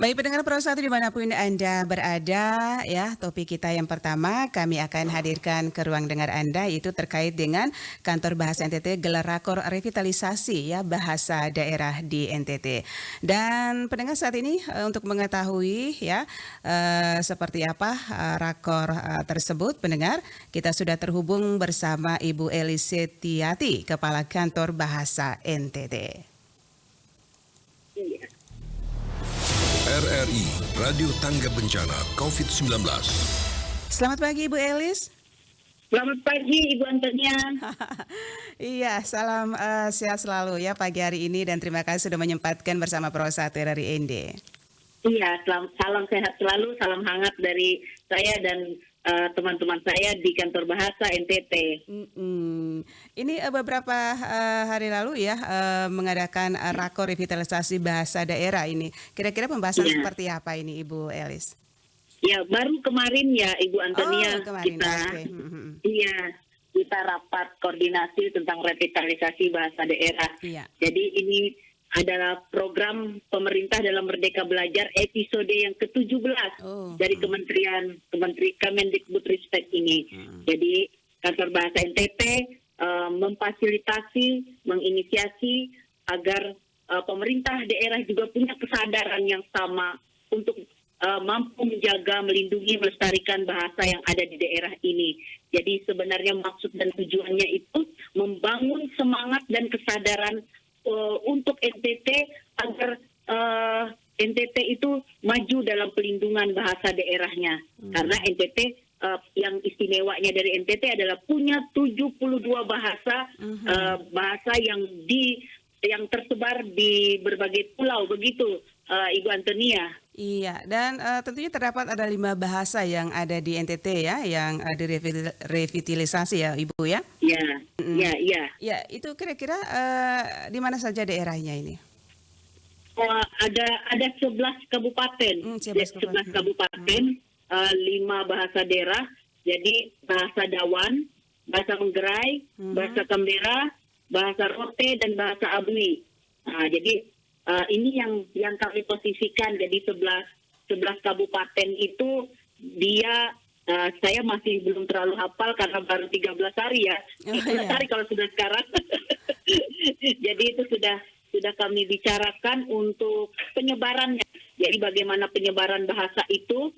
Baik pendengar Pro 1 dimanapun Anda berada ya, topik kita yang pertama kami akan hadirkan ke ruang dengar Anda itu terkait dengan Kantor Bahasa NTT gelar rakor revitalisasi ya bahasa daerah di NTT. Dan pendengar saat ini untuk mengetahui ya seperti apa rakor tersebut pendengar, kita sudah terhubung bersama Ibu Elise Tiati, Kepala Kantor Bahasa NTT. RRI Radio Tangga Bencana COVID-19. Selamat pagi Ibu Elis. Selamat pagi Ibu Antonia. Iya, salam sehat selalu ya pagi hari ini dan terima kasih sudah menyempatkan bersama Pro 1 dari ND. Iya, salam sehat selalu, salam hangat dari saya dan teman-teman saya di Kantor Bahasa NTT. Ini beberapa hari lalu ya mengadakan rakor revitalisasi bahasa daerah ini. Kira-kira pembahasan seperti apa ini Ibu Elis? Ya, baru kemarin ya Ibu Antonia kemarin, kita, okay. Iya, kita rapat koordinasi tentang revitalisasi bahasa daerah. Iya. Jadi ini adalah program pemerintah dalam Merdeka Belajar episode yang ke-17 dari Kementerian Kemendikbudristek ini. Jadi Kantor Bahasa NTT memfasilitasi, menginisiasi agar pemerintah daerah juga punya kesadaran yang sama untuk mampu menjaga, melindungi, melestarikan bahasa yang ada di daerah ini. Jadi sebenarnya maksud dan tujuannya itu membangun semangat dan kesadaran untuk NTT agar NTT itu maju dalam pelindungan bahasa daerahnya. Karena NTT yang istimewanya dari NTT adalah punya 72 bahasa bahasa yang tersebar di berbagai pulau, begitu Ibu Antonia. Iya, dan tentunya terdapat ada 5 bahasa yang ada di NTT ya, yang direvitalisasi ya Ibu ya? Iya, iya. Ya, itu kira-kira di mana saja daerahnya ini? Ada 11 kabupaten, 11 kabupaten, 5 bahasa daerah, jadi bahasa Dawan, bahasa Menggerai, bahasa Kambera, bahasa Rote, dan bahasa Abui. Nah, jadi ini yang kami posisikan, jadi 11 kabupaten itu dia saya masih belum terlalu hafal karena baru 13 hari ya. 13 hari kalau sudah sekarang. Jadi itu sudah kami bicarakan untuk penyebarannya. Jadi bagaimana penyebaran bahasa itu,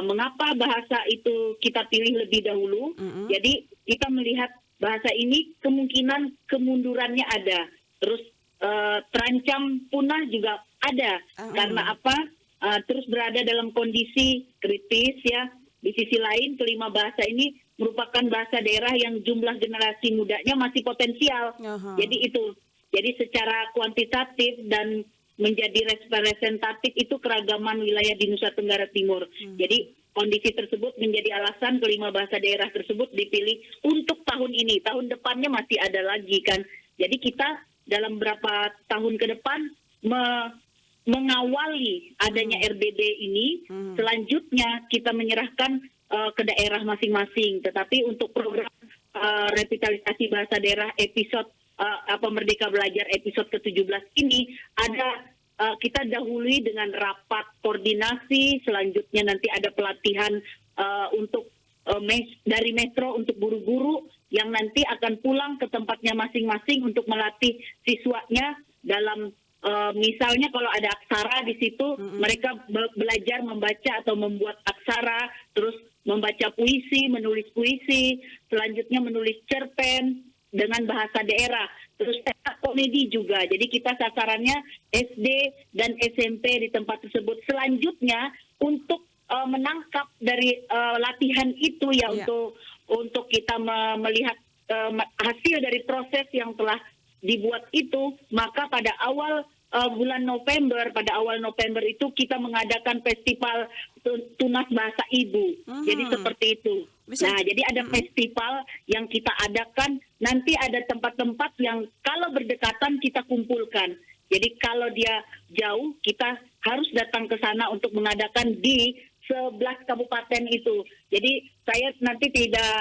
mengapa bahasa itu kita pilih lebih dahulu. Jadi kita melihat bahasa ini kemungkinan kemundurannya ada. Terus terancam punah juga ada. Karena apa? Terus berada dalam kondisi kritis ya. Di sisi lain, kelima bahasa ini merupakan bahasa daerah yang jumlah generasi mudanya masih potensial. Jadi itu. Jadi secara kuantitatif dan menjadi representatif itu keragaman wilayah di Nusa Tenggara Timur. Jadi kondisi tersebut menjadi alasan kelima bahasa daerah tersebut dipilih untuk tahun ini. Tahun depannya masih ada lagi kan. Jadi kita dalam berapa tahun ke depan mengawali adanya RBD ini, selanjutnya kita menyerahkan ke daerah masing-masing. Tetapi untuk program revitalisasi bahasa daerah episode Merdeka Belajar episode ke-17 ini ada kita dahului dengan rapat koordinasi, selanjutnya nanti ada pelatihan untuk dari Metro untuk guru-guru yang nanti akan pulang ke tempatnya masing-masing untuk melatih siswanya dalam misalnya kalau ada aksara di situ, mereka belajar membaca atau membuat aksara, terus membaca puisi, menulis puisi, selanjutnya menulis cerpen dengan bahasa daerah, terus stand-up komedi juga. Jadi kita sasarannya SD dan SMP di tempat tersebut. Selanjutnya untuk menangkap dari latihan itu ya, untuk kita melihat hasil dari proses yang telah dibuat itu, maka pada awal bulan November, pada awal November itu kita mengadakan festival Tunas Bahasa Ibu. Jadi seperti itu. Nah, jadi ada festival yang kita adakan, nanti ada tempat-tempat yang kalau berdekatan kita kumpulkan. Jadi kalau dia jauh, kita harus datang ke sana untuk mengadakan di 11 kabupaten itu. Jadi saya nanti tidak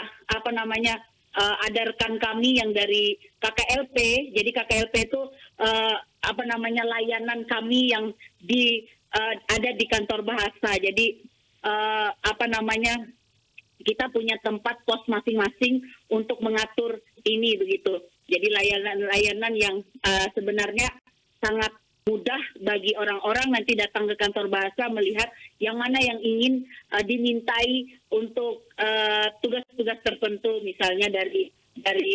ada rekan kami yang dari KKLP. Jadi KKLP itu layanan kami yang di ada di kantor bahasa. Jadi kita punya tempat pos masing-masing untuk mengatur ini begitu. Jadi layanan-layanan yang sebenarnya sangat mudah bagi orang-orang nanti datang ke kantor bahasa melihat yang mana yang ingin dimintai untuk tugas-tugas tertentu, misalnya dari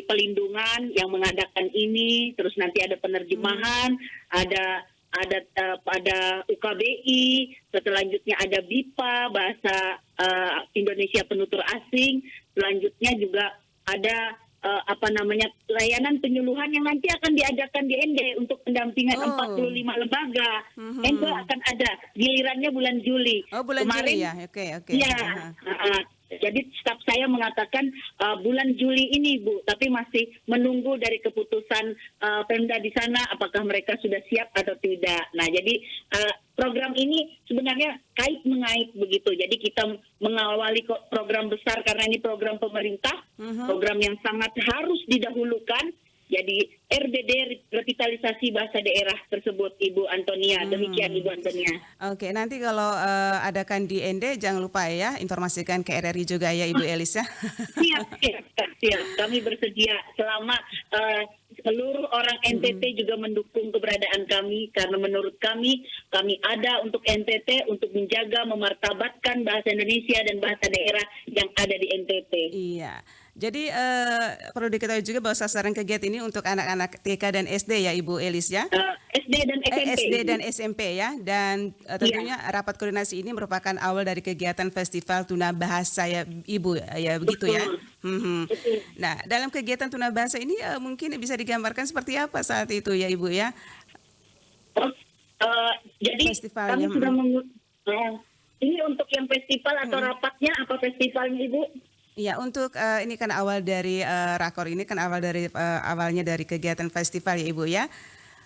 pelindungan yang mengadakan ini, terus nanti ada penerjemahan, ada UKBI, selanjutnya ada BIPA, bahasa Indonesia penutur asing, selanjutnya juga ada layanan penyuluhan yang nanti akan diadakan di ND untuk pendampingan 45 lembaga. ND akan ada gilirannya bulan Juli. Oh, bulan Kemarin, Juli ya, oke. Iya. Jadi staf saya mengatakan bulan Juli ini Bu, tapi masih menunggu dari keputusan Pemda di sana apakah mereka sudah siap atau tidak. Nah, jadi program ini sebenarnya kait-mengait begitu. Jadi kita mengawali program besar karena ini program pemerintah, program yang sangat harus didahulukan. Jadi RBD revitalisasi bahasa daerah tersebut, Ibu Antonia. Demikian Ibu Antonia. Oke, nanti kalau adakan di ND jangan lupa ya informasikan ke RRI juga ya Ibu Elis ya. Siap. Kami bersedia selama seluruh orang NTT juga mendukung keberadaan kami, karena menurut kami ada untuk NTT untuk menjaga memartabatkan bahasa Indonesia dan bahasa daerah yang ada di NTT. Iya. Jadi perlu diketahui juga bahwa sasaran kegiatan ini untuk anak-anak TK dan SD ya Ibu Elis ya. SD dan SMP. SD dan SMP ya, dan tentunya rapat koordinasi ini merupakan awal dari kegiatan Festival Tuna Bahasa ya Ibu ya, begitu ya. Nah, dalam kegiatan Tuna Bahasa ini mungkin bisa digambarkan seperti apa saat itu ya Ibu ya? Jadi festivalnya. Kami sudah ini untuk yang festival atau rapatnya apa festivalnya Ibu? Ya, untuk ini kan awal dari rakor ini kan awalnya dari kegiatan festival ya Ibu ya.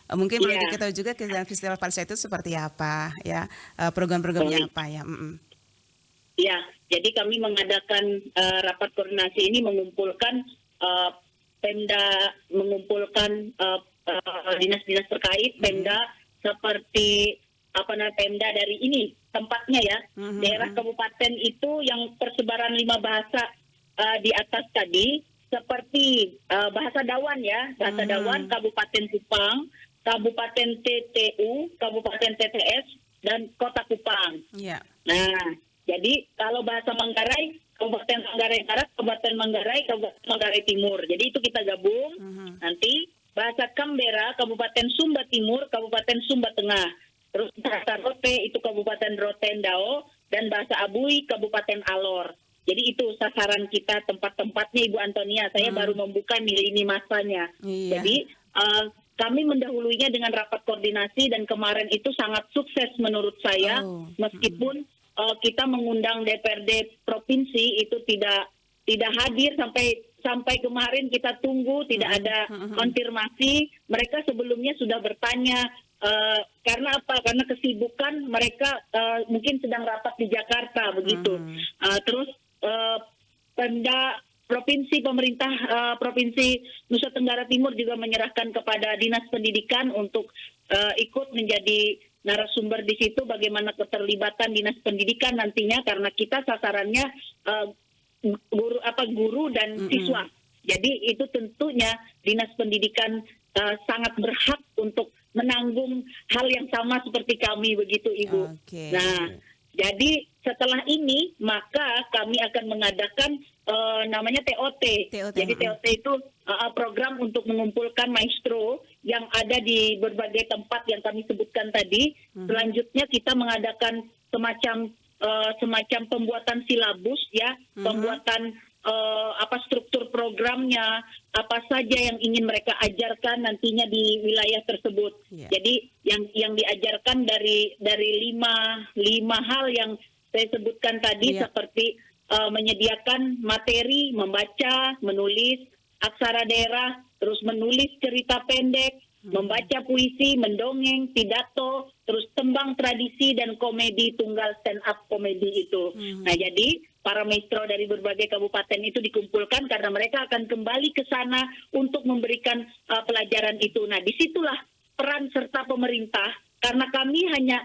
Mungkin perlu diketahui juga kegiatan festival Parsa itu seperti apa ya, program-programnya apa ya. Ya, jadi kami mengadakan rapat koordinasi ini mengumpulkan Pemda, mengumpulkan dinas-dinas terkait Pemda seperti Pemda dari ini tempatnya ya, daerah kabupaten itu yang persebaran 5 bahasa di atas tadi, seperti bahasa Dawan ya, bahasa Dawan Kabupaten Kupang, Kabupaten TTU, Kabupaten TTS, dan Kota Kupang. Yeah. Nah, jadi kalau bahasa Manggarai, Kabupaten Manggarai Barat, Kabupaten Manggarai, Kabupaten Manggarai Timur. Jadi itu kita gabung. Nanti bahasa Kambera, Kabupaten Sumba Timur, Kabupaten Sumba Tengah. Terus bahasa Rote itu Kabupaten Rotendao, dan bahasa Abui Kabupaten Alor. Jadi itu sasaran kita, tempat-tempatnya Ibu Antonia. Saya baru membuka nih lini masanya. Iya. Jadi kami mendahulunya dengan rapat koordinasi dan kemarin itu sangat sukses menurut saya. Meskipun kita mengundang DPRD provinsi itu tidak hadir sampai kemarin kita tunggu, tidak ada konfirmasi. Mereka sebelumnya sudah bertanya karena apa? Karena kesibukan mereka mungkin sedang rapat di Jakarta begitu. Terus Pemda Provinsi, pemerintah Provinsi Nusa Tenggara Timur juga menyerahkan kepada Dinas Pendidikan untuk ikut menjadi narasumber di situ, bagaimana keterlibatan Dinas Pendidikan nantinya, karena kita sasarannya guru dan siswa. Jadi itu tentunya Dinas Pendidikan sangat berhak untuk menanggung hal yang sama seperti kami begitu Ibu. Okay. Nah, jadi setelah ini maka kami akan mengadakan namanya TOT. Jadi TOT itu program untuk mengumpulkan maestro yang ada di berbagai tempat yang kami sebutkan tadi. Selanjutnya kita mengadakan semacam pembuatan silabus ya, pembuatan struktur programnya, apa saja yang ingin mereka ajarkan nantinya di wilayah tersebut. Jadi yang diajarkan dari lima hal yang saya sebutkan tadi, seperti menyediakan materi, membaca, menulis aksara daerah, terus menulis cerita pendek, membaca puisi, mendongeng, pidato, terus tembang tradisi dan komedi tunggal stand up komedi itu. Nah, jadi para maestro dari berbagai kabupaten itu dikumpulkan karena mereka akan kembali ke sana untuk memberikan pelajaran itu. Nah, disitulah peran serta pemerintah, karena kami hanya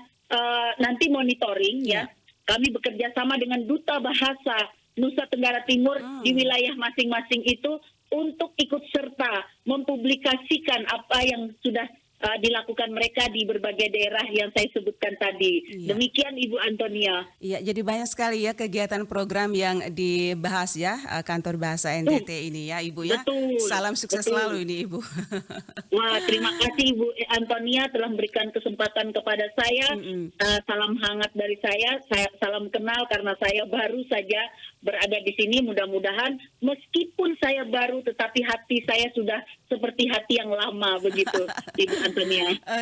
nanti monitoring ya. Kami bekerja sama dengan Duta Bahasa Nusa Tenggara Timur di wilayah masing-masing itu untuk ikut serta mempublikasikan apa yang sudah dilakukan mereka di berbagai daerah yang saya sebutkan tadi. Iya. Demikian Ibu Antonia. Iya, jadi banyak sekali ya kegiatan program yang dibahas ya kantor bahasa NTT ini ya Ibu ya. Betul, Salam sukses betul. selalu ini Ibu. Wah, terima kasih Ibu Antonia telah memberikan kesempatan kepada saya. Salam hangat dari saya salam kenal karena saya baru saja berada di sini. Mudah-mudahan meskipun saya baru, tetapi hati saya sudah seperti hati yang lama begitu, Ibu Antonia.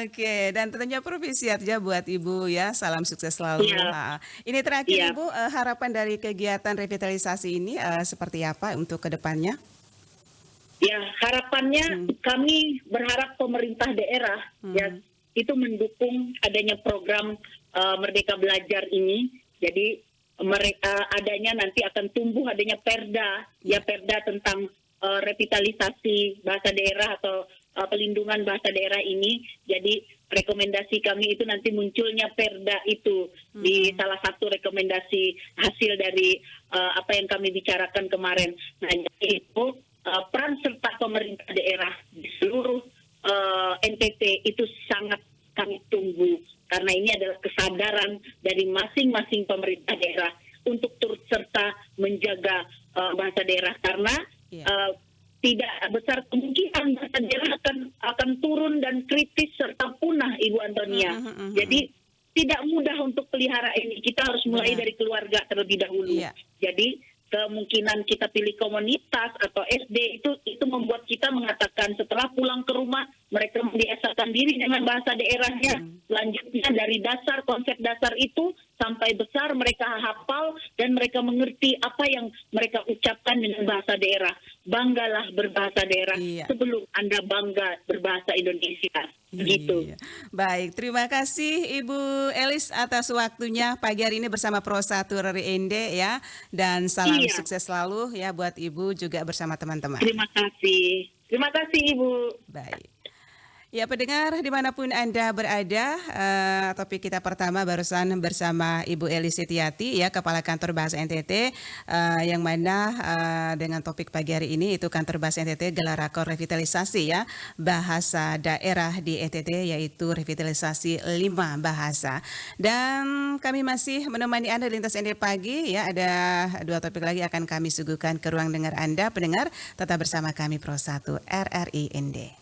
Oke, dan tentunya profisiat ya buat Ibu ya. Salam sukses selalu. Iya. Nah, ini terakhir Iya. Ibu, harapan dari kegiatan revitalisasi ini seperti apa untuk kedepannya? Ya, harapannya kami berharap pemerintah daerah ya itu mendukung adanya program Merdeka Belajar ini. Jadi mereka adanya nanti akan tumbuh adanya perda ya perda tentang revitalisasi bahasa daerah atau pelindungan bahasa daerah ini. Jadi rekomendasi kami itu nanti munculnya perda itu di salah satu rekomendasi hasil dari apa yang kami bicarakan kemarin. Nah, jadi itu peran serta pemerintah daerah di seluruh NTT itu sangat kami tunggu karena ini adalah kesadaran dari masing-masing pemerintah daerah untuk turut serta menjaga bahasa daerah karena tidak besar kemungkinan bahasa daerah akan turun dan kritis serta punah, Ibu Antonia. Jadi tidak mudah untuk pelihara ini. Kita harus mulai dari keluarga terlebih dahulu. Iya. Jadi kemungkinan kita pilih komunitas atau SD itu membuat kita mengatakan setelah pulang ke rumah mereka membiasakan diri dengan bahasa daerahnya. Selanjutnya dari dasar konsep dasar itu sampai besar mereka hafal dan mereka mengerti apa yang mereka ucapkan dengan bahasa daerah. Banggalah berbahasa daerah sebelum Anda bangga berbahasa Indonesia. Gitu. Iya. Baik, terima kasih Ibu Elis atas waktunya pagi hari ini bersama Pro 1 RRI Ende ya. Dan salam sukses selalu ya buat Ibu juga bersama teman-teman. Terima kasih. Terima kasih Ibu. Baik. Ya pendengar dimanapun Anda berada, topik kita pertama barusan bersama Ibu Elis Setiati ya Kepala Kantor Bahasa NTT yang mana dengan topik pagi hari ini itu Kantor Bahasa NTT gelar rakor revitalisasi ya bahasa daerah di NTT yaitu revitalisasi 5 bahasa. Dan kami masih menemani Anda lintas NTT pagi ya, ada 2 topik lagi akan kami suguhkan ke ruang dengar Anda pendengar, tetap bersama kami Pro 1 RRI ND.